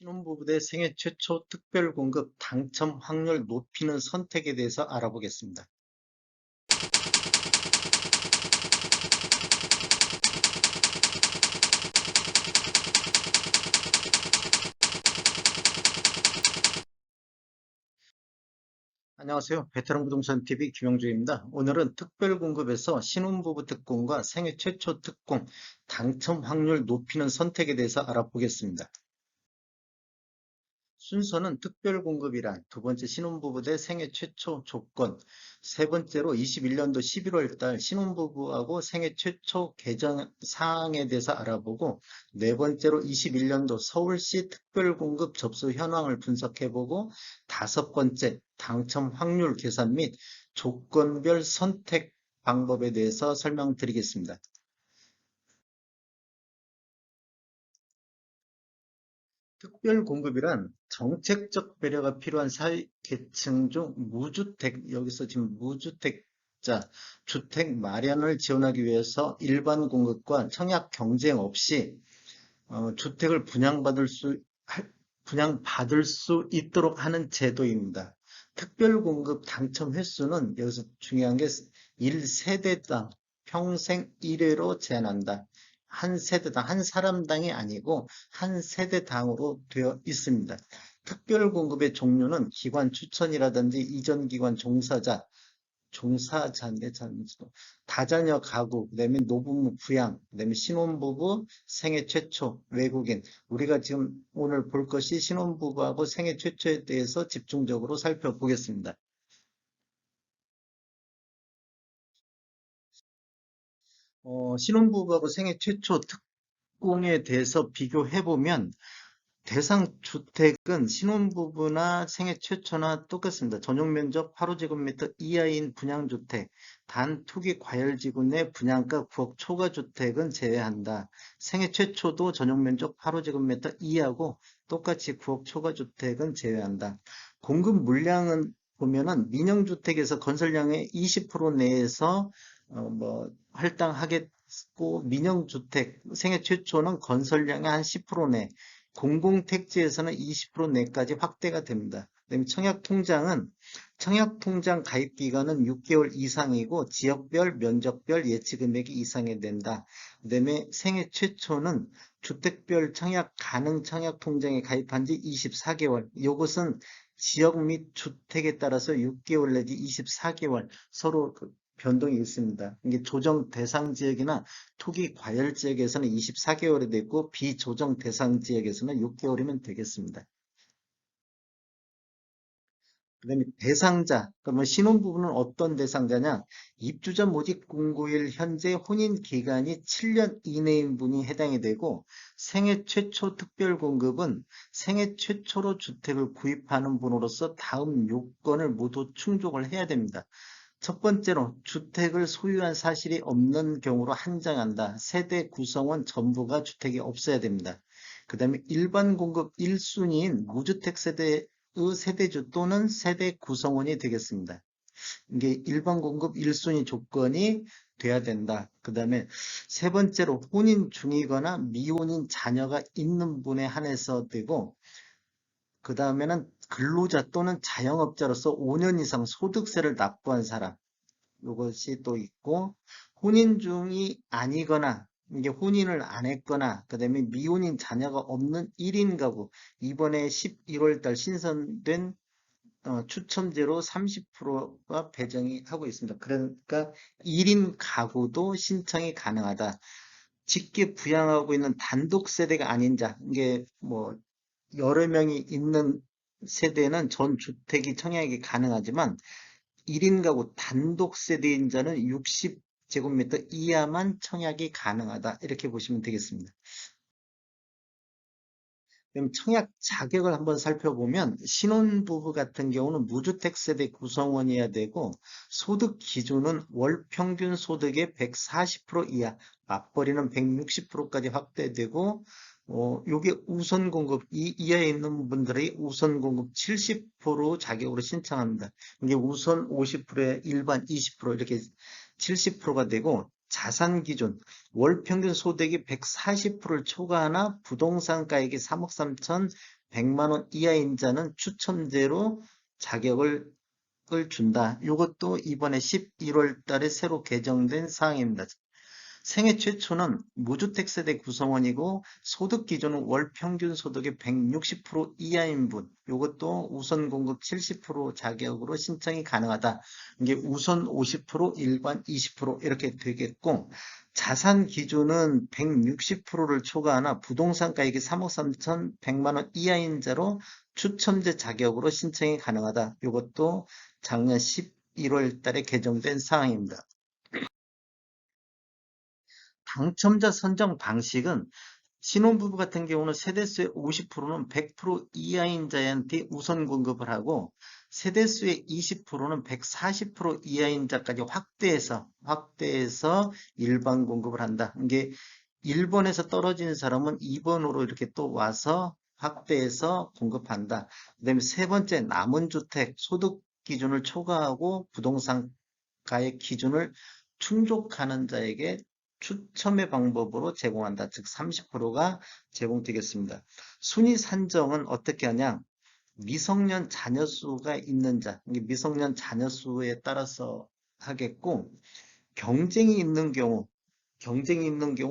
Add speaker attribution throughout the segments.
Speaker 1: 신혼부부의 생애 최초 특별공급 당첨 확률 높이는 선택에 대해서 알아보겠습니다. 안녕하세요. 베테랑 부동산 TV 김영주입니다. 오늘은 특별공급에서 신혼부부 특공과 생애 최초 특공 당첨 확률 높이는 선택에 대해서 알아보겠습니다. 순서는 특별공급이란 두 번째 신혼부부 대 생애 최초 조건, 세 번째로 21년도 11월 달 신혼부부하고 생애 최초 개정 사항에 대해서 알아보고, 네 번째로 21년도 서울시 특별공급 접수 현황을 분석해보고, 다섯 번째 당첨 확률 계산 및 조건별 선택 방법에 대해서 설명드리겠습니다. 특별공급이란 정책적 배려가 필요한 사회계층 중 무주택, 여기서 지금 무주택자, 주택 마련을 지원하기 위해서 일반 공급과 청약 경쟁 없이 주택을 분양받을 수 있도록 하는 제도입니다. 특별공급 당첨 횟수는 여기서 중요한 게 1세대당 평생 1회로 제한한다. 한 세대당, 한 사람당이 아니고 한 세대당으로 되어 있습니다. 특별공급의 종류는 기관 추천이라든지 이전 기관 종사자인데 다자녀 가구, 그다음에 노부모 부양, 그다음에 신혼부부, 생애 최초, 외국인. 우리가 지금 오늘 볼 것이 신혼부부하고 생애 최초에 대해서 집중적으로 살펴보겠습니다. 신혼부부하고 생애 최초 특공에 대해서 비교해보면 대상 주택은 신혼부부나 생애 최초나 똑같습니다. 전용 면적 8호제곱미터 이하인 분양주택, 단 투기 과열지구 내 분양가 9억 초과주택은 제외한다. 생애 최초도 전용 면적 8호제곱미터 이하고 똑같이 9억 초과주택은 제외한다. 공급 물량은 보면은 민영주택에서 건설량의 20% 내에서 할당하겠고, 민영주택 생애 최초는 건설량의 한 10% 내, 공공택지에서는 20% 내까지 확대가 됩니다. 그다음에 청약통장 가입 기간은 6개월 이상이고 지역별, 면적별 예치 금액이 이상이 된다. 그다음에 생애 최초는 주택별 청약 가능 청약통장에 가입한 지 24개월. 이것은 지역 및 주택에 따라서 6개월 내지 24개월 서로 변동이 있습니다. 이게 조정 대상 지역이나 투기 과열 지역에서는 24개월이 되고 비조정 대상 지역에서는 6개월이면 되겠습니다. 그다음에 대상자, 그러면 신혼부부는 어떤 대상자냐? 입주자 모집 공고일 현재 혼인 기간이 7년 이내인 분이 해당이 되고, 생애 최초 특별 공급은 생애 최초로 주택을 구입하는 분으로서 다음 요건을 모두 충족을 해야 됩니다. 첫 번째로 주택을 소유한 사실이 없는 경우로 한정한다. 세대 구성원 전부가 주택이 없어야 됩니다. 그 다음에 일반 공급 1순위인 무주택 세대의 세대주 또는 세대 구성원이 되겠습니다. 이게 일반 공급 1순위 조건이 돼야 된다. 그 다음에 세 번째로 혼인 중이거나 미혼인 자녀가 있는 분에 한해서 되고, 그 다음에는 근로자 또는 자영업자로서 5년 이상 소득세를 납부한 사람, 이것이 또 있고, 혼인 중이 아니거나 이게 혼인을 안 했거나 그다음에 미혼인 자녀가 없는 1인 가구, 이번에 11월 달 신선된 추첨제로 30%가 배정이 하고 있습니다. 그러니까 1인 가구도 신청이 가능하다. 직계 부양하고 있는 단독 세대가 아닌 자, 이게 뭐 여러 명이 있는 세대는 전 주택이 청약이 가능하지만 1인 가구 단독 세대인자는 60제곱미터 이하만 청약이 가능하다. 이렇게 보시면 되겠습니다. 그럼 청약 자격을 한번 살펴보면 신혼부부 같은 경우는 무주택 세대 구성원이어야 되고, 소득 기준은 월 평균 소득의 140% 이하, 맞벌이는 160%까지 확대되고, 요게 우선 공급, 이 이하에 있는 분들이 우선 공급 70% 자격으로 신청합니다. 이게 우선 50%에 일반 20% 이렇게 70%가 되고, 자산 기준, 월 평균 소득이 140%를 초과하나 부동산 가액이 3억 3,100만 원 이하인 자는 추첨제로 자격을 준다. 이것도 이번에 11월 달에 새로 개정된 사항입니다. 생애 최초는 무주택 세대 구성원이고 소득 기준은 월 평균 소득의 160% 이하인 분. 이것도 우선 공급 70% 자격으로 신청이 가능하다. 이게 우선 50%, 일반 20% 이렇게 되겠고 자산 기준은 160%를 초과하나 부동산 가액이 3억 3,100만 원 이하인 자로 추첨제 자격으로 신청이 가능하다. 이것도 작년 11월 달에 개정된 사항입니다. 당첨자 선정 방식은 신혼부부 같은 경우는 세대수의 50%는 100% 이하인 자한테 우선 공급을 하고 세대수의 20%는 140% 이하인 자까지 확대해서 일반 공급을 한다. 이게 1번에서 떨어진 사람은 2번으로 이렇게 또 와서 확대해서 공급한다. 그다음에 세 번째 남은 주택 소득 기준을 초과하고 부동산 가액 기준을 충족하는 자에게 추첨의 방법으로 제공한다. 즉 30%가 제공되겠습니다. 순위 산정은 어떻게 하냐? 미성년 자녀 수가 있는 자, 이게 미성년 자녀 수에 따라서 하겠고 경쟁이 있는 경우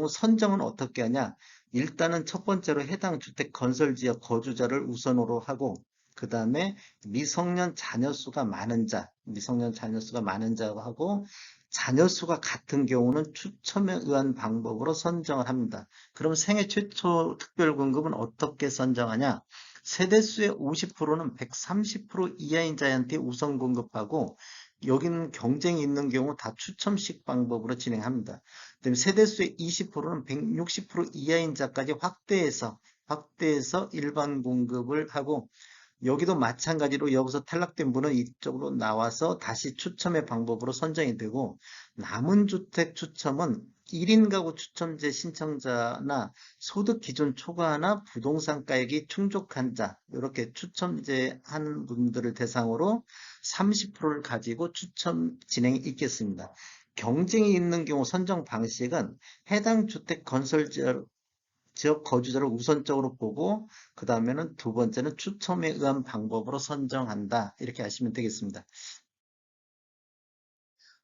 Speaker 1: 선정은 어떻게 하냐? 일단은 첫 번째로 해당 주택 건설 지역 거주자를 우선으로 하고 그 다음에 미성년 자녀 수가 많은 자고 하고 자녀 수가 같은 경우는 추첨에 의한 방법으로 선정을 합니다. 그럼 생애 최초 특별공급은 어떻게 선정하냐? 세대수의 50%는 130% 이하인 자한테 우선 공급하고 여기는 경쟁이 있는 경우 다 추첨식 방법으로 진행합니다. 그다음에 세대수의 20%는 160% 이하인 자까지 확대해서 일반 공급을 하고 여기도 마찬가지로 여기서 탈락된 분은 이쪽으로 나와서 다시 추첨의 방법으로 선정이 되고 남은 주택 추첨은 1인 가구 추첨제 신청자나 소득 기준 초과하나 부동산 가액이 충족한 자 이렇게 추첨제 하는 분들을 대상으로 30%를 가지고 추첨 진행이 있겠습니다. 경쟁이 있는 경우 선정 방식은 해당 주택 건설 지역 거주자를 우선적으로 보고 그 다음에는 두 번째는 추첨에 의한 방법으로 선정한다. 이렇게 하시면 되겠습니다.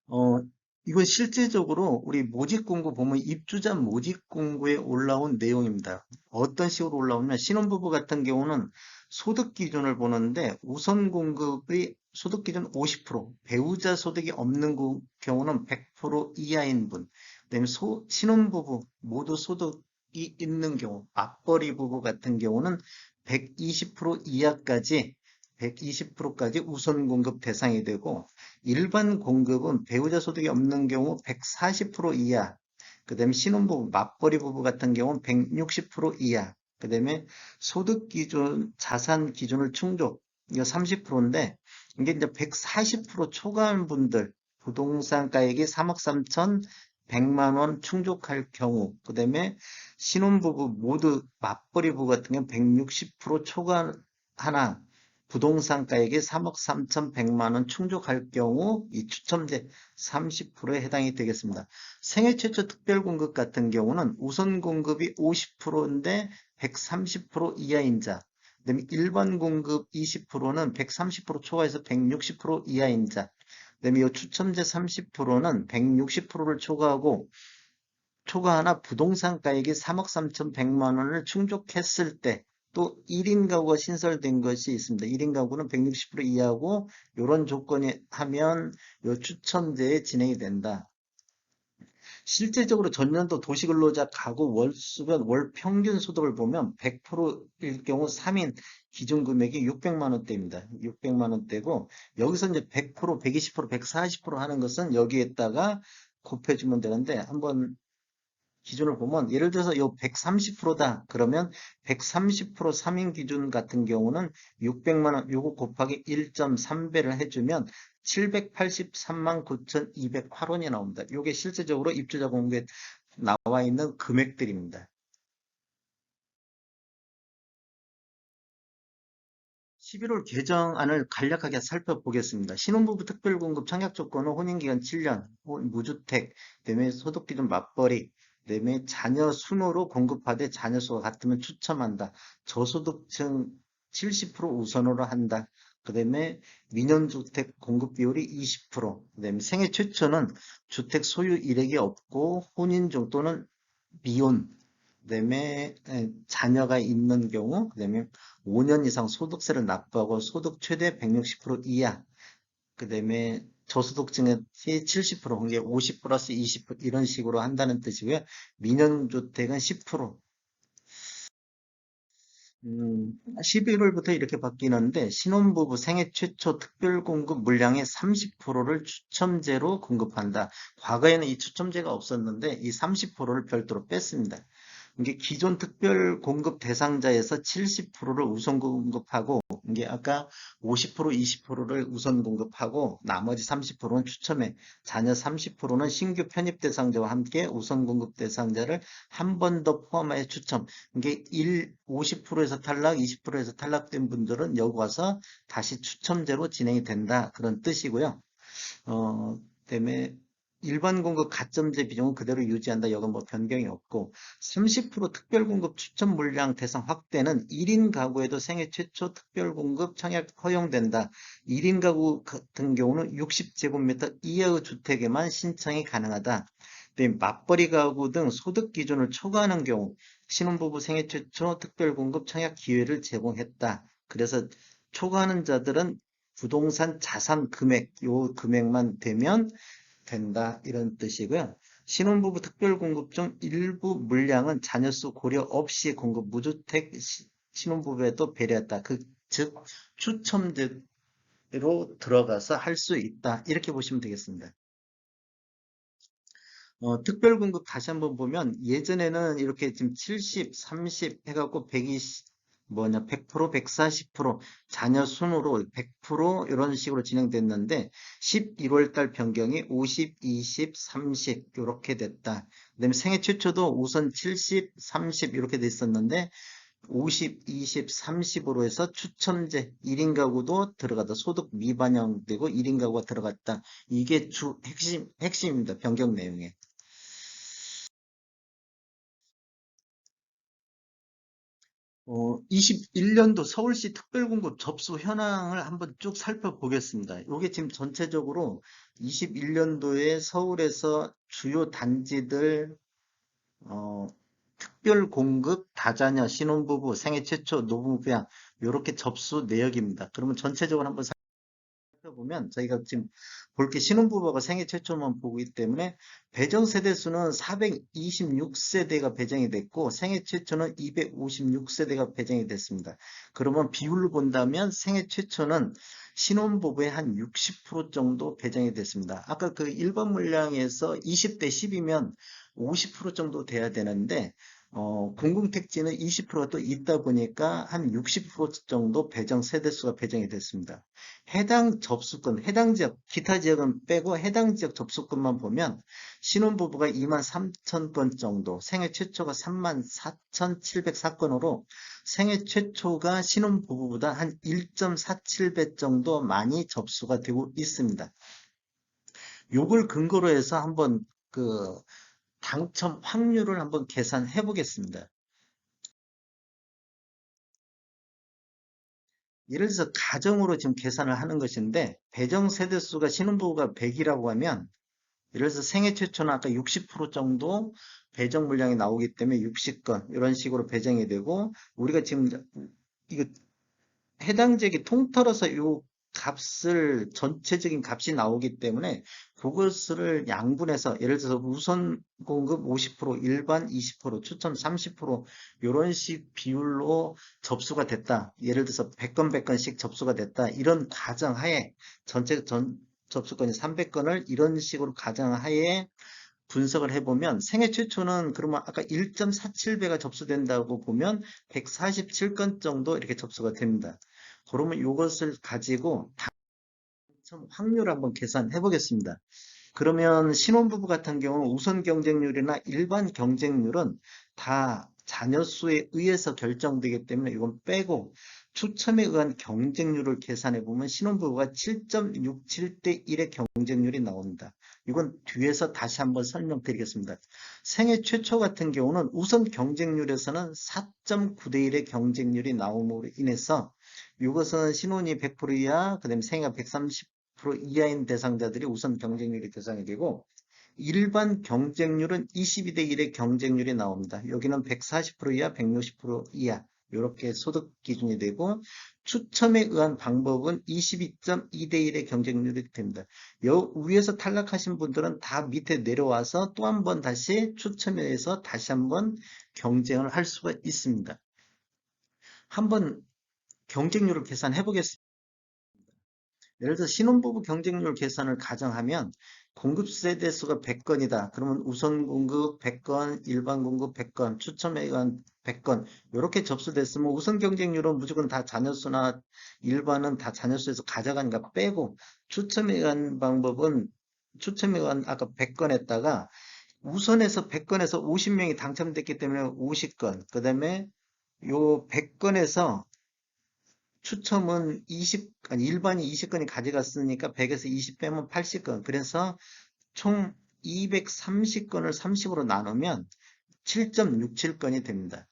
Speaker 1: 어, 이건 실제적으로 우리 모집공고 보면 입주자 모집공고에 올라온 내용입니다. 어떤 식으로 올라오냐면 신혼부부 같은 경우는 소득 기준을 보는데 우선 공급의 소득 기준 50%, 배우자 소득이 없는 경우는 100% 이하인 분, 그다음에 신혼부부 모두 소득이 있는 경우, 맞벌이 부부 같은 경우는 120% 이하까지 120%까지 우선 공급 대상이 되고 일반 공급은 배우자 소득이 없는 경우 140% 이하, 그 다음에 신혼부부, 맞벌이 부부 같은 경우는 160% 이하, 그 다음에 소득 기준, 자산 기준을 충족, 이거 30%인데, 이게 이제 140% 초과한 분들, 부동산 가액이 3억 3천 100만 원 충족할 경우, 그 다음에 신혼부부 모두 맞벌이 부부 같은 경우는 160% 초과하나, 부동산 가액이 3억 3,100만 원 충족할 경우 이 추첨제 30%에 해당이 되겠습니다. 생애 최초 특별공급 같은 경우는 우선 공급이 50%인데 130% 이하인 자, 그다음에 일반 공급 20%는 130% 초과해서 160% 이하인 자, 그다음에 이 추첨제 30%는 160%를 초과하나 부동산 가액이 3억 3,100만 원을 충족했을 때 또 1인 가구가 신설된 것이 있습니다. 1인 가구는 160% 이하고 이런 조건이 하면 이 추첨제에 진행이 된다. 실제적으로 전년도 도시근로자 가구 월수변 월 평균 소득을 보면 100%일 경우 3인 기준 금액이 600만 원대입니다. 600만 원대고 여기서 이제 100%, 120%, 140% 하는 것은 여기에다가 곱해주면 되는데 한번 기준을 보면 예를 들어서 이 130%다 그러면 130% 3인 기준 같은 경우는 600만 원 요거 곱하기 1.3배를 해주면 783만 9,208원이 나옵니다. 이게 실제적으로 입주자 공고에 나와 있는 금액들입니다. 11월 개정안을 간략하게 살펴보겠습니다. 신혼부부 특별공급 청약 조건은 혼인기간 7년, 무주택, 그다음에 소득기준 맞벌이, 그다음에 자녀 순으로 공급하되 자녀 수가 같으면 추첨한다. 저소득층 70% 우선으로 한다. 그다음에 민영주택 공급 비율이 20%, 그다음에 생애 최초는 주택 소유 이력이 없고 혼인 중 또는 미혼, 그다음에 자녀가 있는 경우, 그다음에 5년 이상 소득세를 납부하고 소득 최대 160% 이하, 그다음에 저소득층의 70%, 그게 50 플러스 20 이런 식으로 한다는 뜻이고요. 민영주택은 10%. 11월부터 이렇게 바뀌는데 신혼부부 생애 최초 특별공급 물량의 30%를 추첨제로 공급한다. 과거에는 이 추첨제가 없었는데 이 30%를 별도로 뺐습니다. 이게 기존 특별 공급 대상자에서 70%를 우선 공급하고, 이게 아까 50%, 20%를 우선 공급하고, 나머지 30%는 추첨해, 자녀 30%는 신규 편입 대상자와 함께 우선 공급 대상자를 한 번 더 포함하여 추첨. 이게 50%에서 탈락, 20%에서 탈락된 분들은 여기 와서 다시 추첨제로 진행이 된다. 그런 뜻이고요. 그다음에 일반 공급 가점제 비중은 그대로 유지한다. 여건 뭐 변경이 없고 30% 특별 공급 추첨 물량 대상 확대는 1인 가구에도 생애 최초 특별 공급 청약 허용된다. 1인 가구 같은 경우는 60제곱미터 이하의 주택에만 신청이 가능하다. 그다음에 맞벌이 가구 등 소득 기준을 초과하는 경우 신혼부부 생애 최초 특별 공급 청약 기회를 제공했다. 그래서 초과하는 자들은 부동산 자산 금액, 요 금액만 되면 된다. 이런 뜻이고요. 신혼부부 특별공급 중 일부 물량은 자녀수 고려 없이 공급 무주택 신혼부부에도 배려했다. 즉, 추첨제로 들어가서 할 수 있다. 이렇게 보시면 되겠습니다. 특별공급 다시 한번 보면 예전에는 이렇게 지금 70, 30 해갖고 120, 100%, 140% 자녀 순으로 100% 이런 식으로 진행됐는데 11월 달 변경이 50, 20, 30 이렇게 됐다. 그다음에 생애 최초도 우선 70, 30 이렇게 됐었는데 50, 20, 30으로 해서 추첨제 1인 가구도 들어갔다. 소득 미반영되고 1인 가구가 들어갔다. 이게 핵심입니다. 변경 내용에. 21년도 서울시 특별공급 접수 현황을 한번 쭉 살펴보겠습니다. 이게 지금 전체적으로 21년도에 서울에서 주요 단지들 특별공급 다자녀 신혼부부 생애 최초 노무부양 이렇게 접수 내역입니다. 그러면 전체적으로 한번 보면 저희가 지금 볼 게 신혼부부가 생애 최초만 보기 때문에 배정 세대 수는 426세대가 배정이 됐고 생애 최초는 256세대가 배정이 됐습니다. 그러면 비율로 본다면 생애 최초는 신혼부부의 한 60% 정도 배정이 됐습니다. 아까 그 일반 물량에서 20대 10이면 50% 정도 돼야 되는데 공공택지는 20%가 또 있다 보니까 한 60% 정도 배정 세대수가 배정이 됐습니다. 해당 접수권, 해당 지역, 기타 지역은 빼고 해당 지역 접수권만 보면 신혼부부가 2만 3천 건 정도, 생애 최초가 3만 4,704건으로 생애 최초가 신혼부부보다 한 1.47배 정도 많이 접수가 되고 있습니다. 요걸 근거로 해서 한번 그 당첨 확률을 한번 계산해 보겠습니다. 예를 들어서 가정으로 지금 계산을 하는 것인데 배정 세대수가 신혼부부가 100이라고 하면 예를 들어서 생애 최초는 아까 60% 정도 배정 물량이 나오기 때문에 60건 이런 식으로 배정이 되고 우리가 지금 이거 해당 지역이 통틀어서 요 값을 전체적인 값이 나오기 때문에 그것을 양분해서 예를 들어서 우선 공급 50%, 일반 20%, 추첨 30% 이런 식 비율로 접수가 됐다. 예를 들어서 100건 100건씩 접수가 됐다. 이런 가정하에 전체 접수건이 300건을 이런 식으로 가정하에 분석을 해보면 생애 최초는 그러면 아까 1.47배가 접수된다고 보면 147건 정도 이렇게 접수가 됩니다. 그러면 이것을 가지고 당첨 확률 한번 계산해 보겠습니다. 그러면 신혼부부 같은 경우는 우선 경쟁률이나 일반 경쟁률은 다 자녀 수에 의해서 결정되기 때문에 이건 빼고 추첨에 의한 경쟁률을 계산해 보면 신혼부부가 7.67대 1의 경쟁률이 나옵니다. 이건 뒤에서 다시 한번 설명드리겠습니다. 생애 최초 같은 경우는 우선 경쟁률에서는 4.9대 1의 경쟁률이 나옴으로 인해서 이것은 신혼이 100% 이하, 그다음에 생애가 130% 이하인 대상자들이 우선 경쟁률이 대상이 되고 일반 경쟁률은 22대 1의 경쟁률이 나옵니다. 여기는 140% 이하, 160% 이하 이렇게 소득 기준이 되고 추첨에 의한 방법은 22.2대 1의 경쟁률이 됩니다. 위에서 탈락하신 분들은 다 밑에 내려와서 또 한 번 다시 추첨에 의해서 다시 한번 경쟁을 할 수가 있습니다. 한번 경쟁률을 계산해 보겠습니다. 예를 들어 신혼부부 경쟁률 계산을 가정하면 공급 세대 수가 100건이다. 그러면 우선 공급 100건, 일반 공급 100건, 추첨에 의한 100건 이렇게 접수됐으면 우선 경쟁률은 무조건 다 자녀수나 일반은 다 자녀수에서 가져가니까 빼고 추첨에 의한 방법은 추첨에 의한 아까 100건 했다가 우선에서 100건에서 50명이 당첨됐기 때문에 50건 그 다음에 요 100건에서 추첨은 20, 아니 일반이 20건이 가져갔으니까 100에서 20 빼면 80건. 그래서 총 230건을 30으로 나누면 7.67건이 됩니다.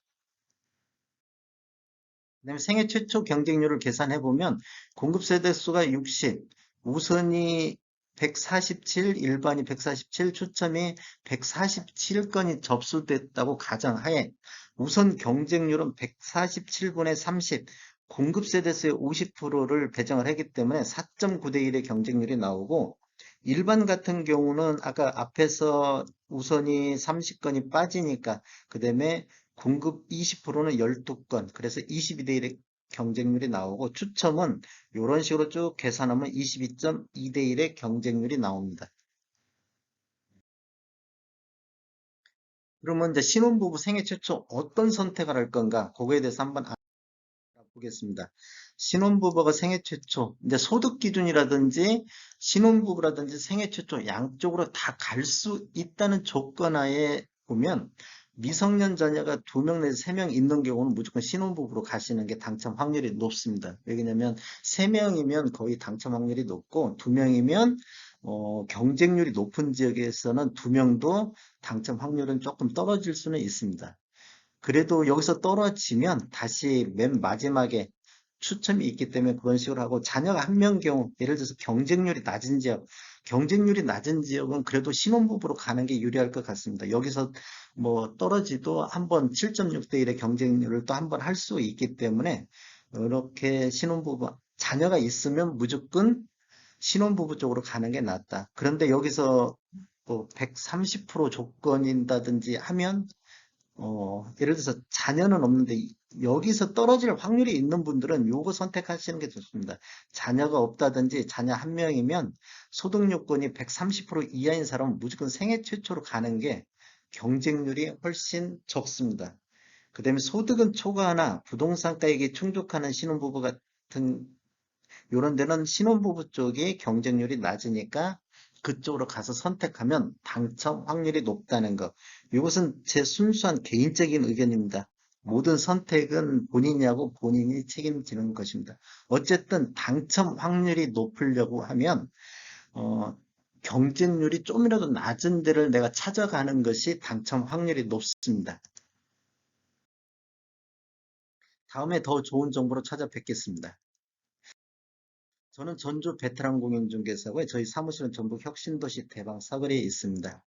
Speaker 1: 그다음에 생애 최초 경쟁률을 계산해 보면 공급 세대 수가 60, 우선이 147, 일반이 147, 추첨이 147건이 접수됐다고 가정하에 우선 경쟁률은 147분의 30, 공급 세대 수의 50%를 배정을 했기 때문에 4.9대 1의 경쟁률이 나오고 일반 같은 경우는 아까 앞에서 우선이 30건이 빠지니까 그다음에 공급 20%는 12건, 그래서 22대 1의 경쟁률이 나오고 추첨은 이런 식으로 쭉 계산하면 22.2대 1의 경쟁률이 나옵니다. 그러면 이제 신혼부부 생애 최초 어떤 선택을 할 건가? 그거에 대해서 한번 알아보겠습니다. 신혼부부가 생애 최초, 이제 소득 기준이라든지 신혼부부라든지 생애 최초 양쪽으로 다 갈 수 있다는 조건 하에 보면 미성년 자녀가 2명 내지 3명 있는 경우는 무조건 신혼부부로 가시는 게 당첨 확률이 높습니다. 왜냐면 3명이면 거의 당첨 확률이 높고 2명이면 경쟁률이 높은 지역에서는 2명도 당첨 확률은 조금 떨어질 수는 있습니다. 그래도 여기서 떨어지면 다시 맨 마지막에 추첨이 있기 때문에 그런 식으로 하고 자녀가 한 명 경우 예를 들어서 경쟁률이 낮은 지역은 그래도 신혼부부로 가는 게 유리할 것 같습니다. 여기서 뭐 떨어지도 한번 7.6대 1의 경쟁률을 또 한 번 할 수 있기 때문에 이렇게 신혼부부 자녀가 있으면 무조건 신혼부부 쪽으로 가는 게 낫다. 그런데 여기서 뭐 130% 조건인다든지 하면 예를 들어서 자녀는 없는데 여기서 떨어질 확률이 있는 분들은 요거 선택하시는 게 좋습니다. 자녀가 없다든지 자녀 한 명이면 소득 요건이 130% 이하인 사람은 무조건 생애 최초로 가는 게 경쟁률이 훨씬 적습니다. 그 다음에 소득은 초과하나 부동산 가액이 충족하는 신혼부부 같은 요런 데는 신혼부부 쪽이 경쟁률이 낮으니까 그쪽으로 가서 선택하면 당첨 확률이 높다는 것. 이것은 제 순수한 개인적인 의견입니다. 모든 선택은 본인이 하고 본인이 책임지는 것입니다. 어쨌든 당첨 확률이 높으려고 하면 경쟁률이 좀이라도 낮은 데를 내가 찾아가는 것이 당첨 확률이 높습니다. 다음에 더 좋은 정보로 찾아뵙겠습니다. 저는 전주 베테랑 공인중개사고요. 저희 사무실은 전북 혁신도시 대방 사거리에 있습니다.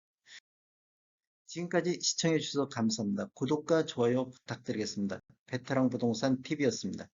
Speaker 1: 지금까지 시청해 주셔서 감사합니다. 구독과 좋아요 부탁드리겠습니다. 베테랑 부동산 TV였습니다.